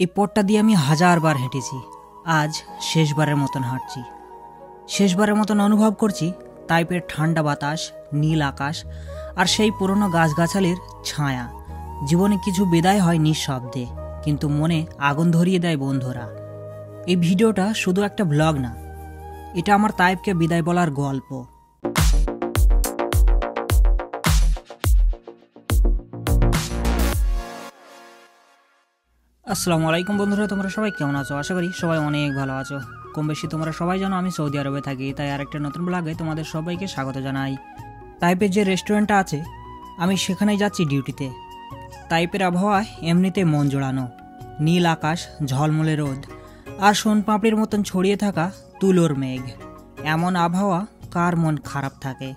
এই পথটা দিয়ে আমি হাজারবার হেঁটেছি, আজ শেষবারের মতন হাঁটছি। শেষবারের মতন অনুভব করছি তাইপের ঠান্ডা বাতাস, নীল আকাশ আর সেই পুরনো গাছগাছালির ছায়া। জীবনে কিছু বিদায় হয় নিঃশব্দে, কিন্তু মনে আগুন ধরিয়ে দেয় বন্ধুরা। এই ভিডিওটা শুধু একটা ব্লগ না, এটা আমার তাইপকে বিদায় বলার গল্প। আসসালামু আলাইকুম বন্ধুরা, তোমরা সবাই কেমন আছো? আশা করি সবাই অনেক ভালো আছো। কম বেশি তোমরা সবাই জানো আমি সৌদি আরবে থাকি, তাই আরেকটা নতুন ব্লগে তোমাদের সবাইকে স্বাগত জানাই। তাইপের যে রেস্টুরেন্টটা আছে, আমি সেখানেই যাচ্ছি ডিউটিতে। তাইপের আবহাওয়া এমনিতে মন জোড়ানো, নীল আকাশ, ঝলমলে রোদ আর সোনপাপড়ির মতন ছড়িয়ে থাকা তুলোর মেঘ। এমন আবহাওয়া কার মন খারাপ থাকে?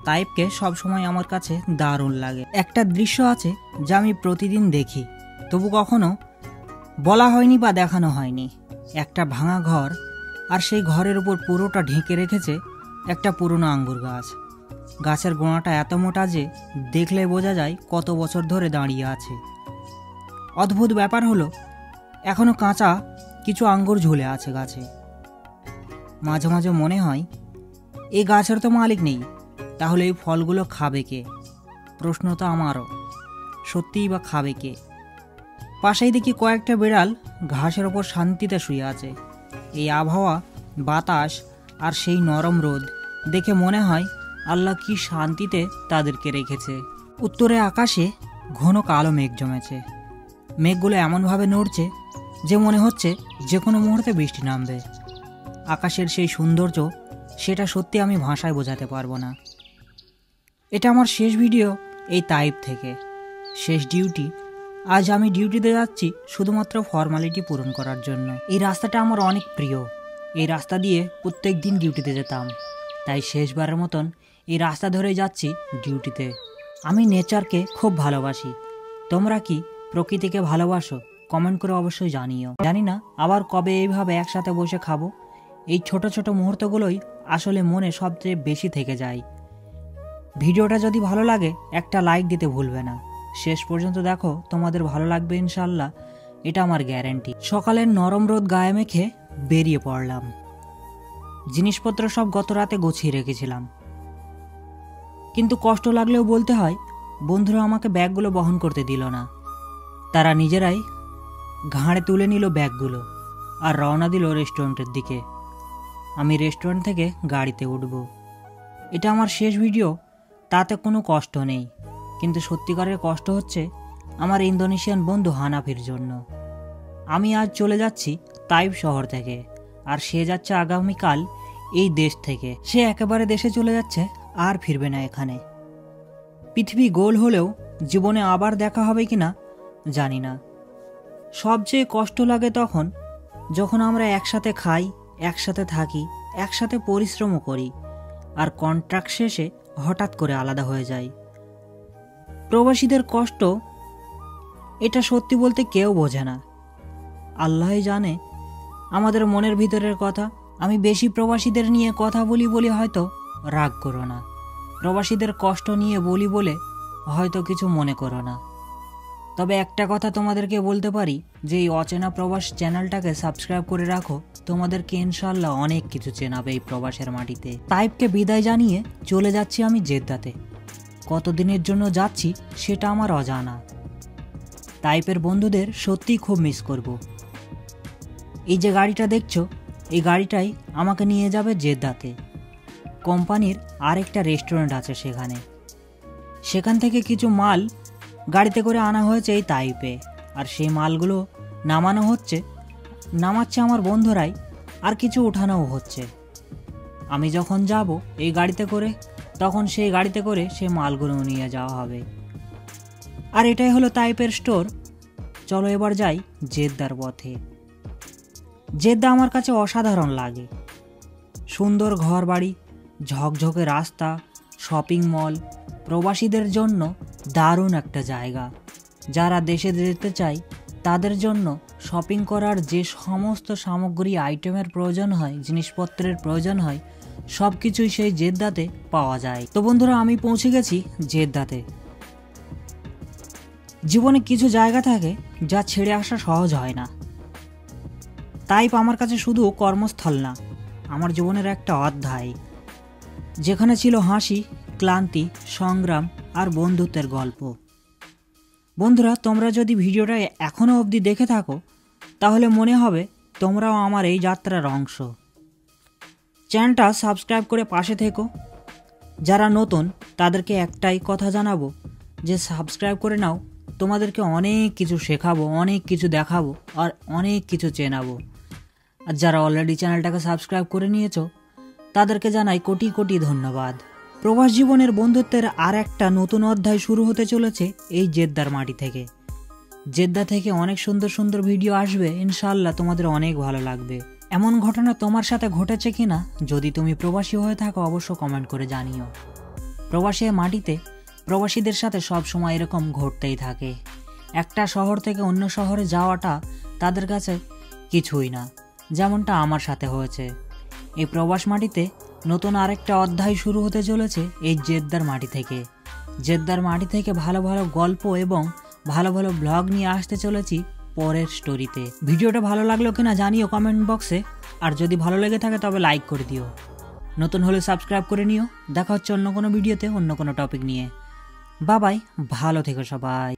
তাইপকে সবসময় আমার কাছে দারুণ লাগে। একটা দৃশ্য আছে যা আমি প্রতিদিন দেখি, তবু কখনো বলা হয়নি বা দেখানো হয়নি। একটা ভাঙা ঘর, আর সেই ঘরের উপর পুরোটা ঢেকে রেখেছে একটা পুরনো আঙ্গুর গাছ। গাছের গোড়াটা এত মোটা যে দেখলে বোঝা যায় কত বছর ধরে দাঁড়িয়ে আছে। অদ্ভুত ব্যাপার হলো, এখনো কাঁচা কিছু আঙ্গুর ঝুলে আছে গাছে। মাঝে মাঝে মনে হয় এই গাছের তো মালিক নেই, তাহলে এই ফলগুলো খাবে কে? প্রশ্ন তো আমারও, সত্যিই বা খাবে কে? পাশেই দেখি কয়েকটা বিড়াল ঘাসের ওপর শান্তিতে শুয়ে আছে। এই আবহাওয়া, বাতাস আর সেই নরম রোদ দেখে মনে হয় আল্লাহ কি শান্তিতে তাদেরকে রেখেছে। উত্তরে আকাশে ঘন কালো মেঘ জমেছে। মেঘগুলো এমনভাবে নড়ছে যে মনে হচ্ছে যে কোনো মুহূর্তে বৃষ্টি নামবে। আকাশের সেই সৌন্দর্য, সেটা সত্যি আমি ভাষায় বোঝাতে পারবো না। এটা আমার শেষ ভিডিও এই তাইপ থেকে, শেষ ডিউটি। আজ আমি ডিউটিতে যাচ্ছি শুধুমাত্র ফর্মালিটি পূরণ করার জন্য। এই রাস্তাটা আমার অনেক প্রিয়, এই রাস্তা দিয়ে প্রত্যেক দিন ডিউটিতে যেতাম, তাই শেষবারের মতন এই রাস্তা ধরেই যাচ্ছি ডিউটিতে। আমি নেচারকে খুব ভালোবাসি। তোমরা কি প্রকৃতিকে ভালোবাসো? কমেন্ট করে অবশ্যই জানিও। জানি না আবার কবে এইভাবে একসাথে বসে খাবো। এই ছোট ছোট মুহূর্তগুলোই আসলে মনে সবচেয়ে বেশি থেকে যায়। ভিডিওটা যদি ভালো লাগে একটা লাইক দিতে ভুলবে না। শেষ পর্যন্ত দেখো, তোমাদের ভালো লাগবে ইনশাল্লাহ, এটা আমার গ্যারান্টি। সকালের নরম রোদ গায়ে মেখে বেরিয়ে পড়লাম। জিনিসপত্র সব গত রাতে গুছিয়ে রেখেছিলাম, কিন্তু কষ্ট লাগলেও বলতে হয়, বন্ধুরা আমাকে ব্যাগগুলো বহন করতে দিল না। তারা নিজেরাই ঘাড়ে তুলে নিল ব্যাগগুলো আর রওনা দিল রেস্টুরেন্টের দিকে। আমি রেস্টুরেন্ট থেকে গাড়িতে উঠব। এটা আমার শেষ ভিডিও, তাতে কোনো কষ্ট নেই, কিন্তু সত্যিকারের কষ্ট হচ্ছে আমার ইন্দোনেশিয়ান বন্ধু হানাফির জন্য। আমি আজ চলে যাচ্ছি তাইপ শহর থেকে, আর সে যাচ্ছে আগামীকাল এই দেশ থেকে। সে একেবারে দেশে চলে যাচ্ছে, আর ফিরবে না এখানে। পৃথিবী গোল হলেও জীবনে আবার দেখা হবে কিনা জানি না। সবচেয়ে কষ্ট লাগে তখন যখন আমরা একসাথে খাই, একসাথে থাকি, একসাথে পরিশ্রমও করি, আর কন্ট্রাক্ট শেষে হঠাৎ করে আলাদা হয়ে যায়। প্রবাসীদের কষ্ট, এটা সত্যি বলতে কেউ বোঝে না, আল্লাহই জানে আমাদের মনের ভিতরের কথা। আমি বেশি প্রবাসীদের নিয়ে কথা বলি হয়তো রাগ করো না, প্রবাসীদের কষ্ট নিয়ে বলি বলে হয়তো কিছু মনে করো না। তবে একটা কথা তোমাদেরকে বলতে পারি যে এই অচেনা প্রবাস চ্যানেলটাকে সাবস্ক্রাইব করে রাখো, তোমাদেরকে ইনশাল্লাহ অনেক কিছু চেনাবে এই প্রবাসের মাটিতে। তাইপকে বিদায় জানিয়ে চলে যাচ্ছি আমি জেদ্দাতে। কতদিনের জন্য যাচ্ছি সেটা আমার অজানা। তাইপের বন্ধুদের সত্যিই খুব মিস করব। এই যে গাড়িটা দেখছো, এই গাড়িটাই আমাকে নিয়ে যাবে জেদ্দাতে। কোম্পানির আরেকটা রেস্টুরেন্ট আছে সেখান থেকে কিছু মাল গাড়িতে করে আনা হয়েছে এই তাইপে, আর সেই মালগুলো নামাচ্ছে আমার বন্ধুরাই, আর কিছু উঠানোও হচ্ছে। আমি যখন যাব এই গাড়িতে করে, তখন সেই গাড়িতে করে সেই মালগুলো নিয়ে যাওয়া হবে। আর এটাই হলো তাইপের স্টোর। চলো এবার যাই জেদ্দার পথে। জেদ্দা আমার কাছে অসাধারণ লাগে। সুন্দর ঘর বাড়ি, ঝকঝকে রাস্তা, শপিং মল, প্রবাসীদের জন্য দারুণ একটা জায়গা। যারা দেশে যেতে চায় তাদের জন্য শপিং করার যে সমস্ত সামগ্রী, আইটেমের প্রয়োজন হয়, জিনিসপত্রের প্রয়োজন হয়, সব কিছুই সেই জেদ্দাতে পাওয়া যায়। তো বন্ধুরা, আমি পৌঁছে গেছি জেদ্দাতে। জীবনে কিছু জায়গা থাকে যা ছেড়ে আসা সহজ হয় না, তাইপ আমার কাছে শুধু কর্মস্থল না, আমার জীবনের একটা অধ্যায়, যেখানে ছিল হাসি, ক্লান্তি, সংগ্রাম আর বন্ধুত্বের গল্প। বন্ধুরা, তোমরা যদি ভিডিওটা এখনও অবধি দেখে থাকো তাহলে মনে হবে তোমরাও আমার এই যাত্রার অংশ। চ্যানেলটা সাবস্ক্রাইব করে পাশে থেকো। যারা নতুন তাদেরকে একটাই কথা জানাবো যে সাবস্ক্রাইব করে নাও, তোমাদেরকে অনেক কিছু শেখাবো, অনেক কিছু দেখাবো আর অনেক কিছু চেনাবো। আর যারা অলরেডি চ্যানেলটাকে সাবস্ক্রাইব করে নিয়েছো তাদেরকে জানাই কোটি কোটি ধন্যবাদ। প্রবাস জীবনের বন্ধুত্বের আর একটা নতুন অধ্যায় শুরু হতে চলেছে এই জেদ্দার মাটি থেকে। জেদ্দা থেকে অনেক সুন্দর সুন্দর ভিডিও আসবে, ইনশাআল্লাহ তোমাদের অনেক ভালো লাগবে। এমন ঘটনা তোমার সাথে ঘটেছে কিনা, যদি তুমি প্রবাসী হয়ে থাকো অবশ্য কমেন্ট করে জানিও। প্রবাসী মাটিতে প্রবাসীদের সাথে সব সময় এরকম ঘটতেই থাকে। একটা শহর থেকে অন্য শহরে যাওয়াটা তাদের কাছে কিছুই না, যেমনটা আমার সাথে হয়েছে। এই প্রবাস মাটিতে নতুন আরেকটা অধ্যায় শুরু হতে চলেছে এই জেদ্দার মাটি থেকে। জেদ্দার মাটি থেকে ভালো ভালো গল্প এবং ভালো ভালো ব্লগ নিয়ে আসতে চলেছি পরের স্টোরিতে। ভিডিওটা ভালো লাগলো কিনা জানিও কমেন্ট বক্সে, আর যদি ভালো লেগে থাকে তবে লাইক করে দিও। নতুন হলে সাবস্ক্রাইব করে নিও। দেখা হচ্ছে অন্য কোনো ভিডিওতে অন্য কোনো টপিক নিয়ে। বাই, ভালো থেকো সবাই।